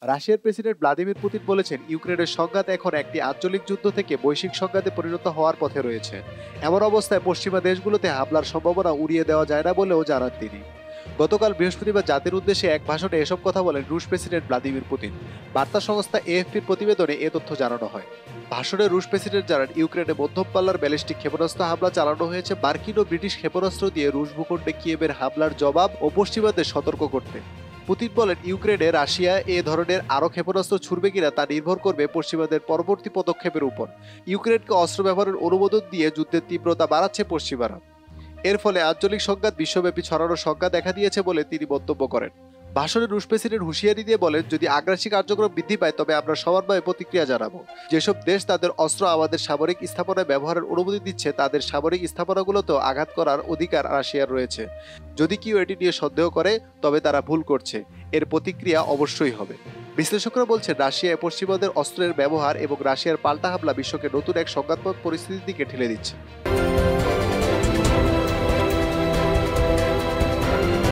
রাশিয়ার president Vladimir Putin বলেছেন, ইউক্রেনের সংঘাত এখন একটি আঞ্চলিক যুদ্ধ থেকে বৈশ্বিক সংঘাতে পরিণত হওয়ার পথে রয়েছে। এমন অবস্থায় পশ্চিমা দেশগুলোতে হামলার সম্ভাবনা উড়িয়ে দেওয়া যায় না বলেও জানান তিনি। গতকাল বৃহস্পতিবার জাতির উদ্দেশ্যে এক ভাষণে এসব কথা বলেন রুশ প্রেসিডেন্ট ভ্লাদিমির পুতিন। বার্তা সংস্থা এএফপির প্রতিবেদনে এ তথ্য জানানো হয়। ভাষণে রুশ প্রেসিডেন্ট জানান, ইউক্রেনে মধ্যম পাল্লার ব্যালিস্টিক ক্ষেপণাস্ত্র হামলা চালানো হয়েছে মার্কিন ও ব্রিটিশ ক্ষেপণাস্ত্র দিয়ে রুশ ভূখণ্ডে কিয়েভের হামলার জবাব ও পশ্চিমাদের সতর্ক করতে। পুতিন বলেন, ইউক্রেনে রাশিয়া এ ধরনের আরও ক্ষেপণাস্ত্র ছুড়বে কিনা তা নির্ভর করবে পশ্চিমাদের পরবর্তী পদক্ষেপের উপর। ইউক্রেনকে অস্ত্র ব্যবহারের অনুমোদন দিয়ে যুদ্ধের তীব্রতা বাড়াচ্ছে পশ্চিমারা। এর ফলে আঞ্চলিক সংঘাত বিশ্বব্যাপী ছড়ানোর সংখ্যা দেখা দিয়েছে বলে তিনি মন্তব্য করেন। ভাষণে রুশ প্রেসিডেন্ট হুঁশিয়ারি দিয়ে বলেন, যদি আগ্রাসী কার্যক্রম বৃদ্ধি পায় তবে আমরা সমানভাবে প্রতিক্রিয়া জানাবো। যেসব দেশ তাদের অস্ত্র আমাদের সামরিক স্থাপনায় ব্যবহারের অনুমতি দিচ্ছে, তাদের সামরিক স্থাপনাগুলোতেও আঘাত করার অধিকার রাশিয়ার রয়েছে। যদি কেউ এটি নিয়ে সন্দেহ করে তবে তারা ভুল করছে। এর প্রতিক্রিয়া অবশ্যই হবে। বিশ্লেষকরা বলছেন, রাশিয়ায় পশ্চিমাদের অস্ত্রের ব্যবহার এবং রাশিয়ার পাল্টা হামলা বিশ্বকে নতুন এক সংঘাতময় পরিস্থিতির দিকে ঠেলে দিচ্ছে।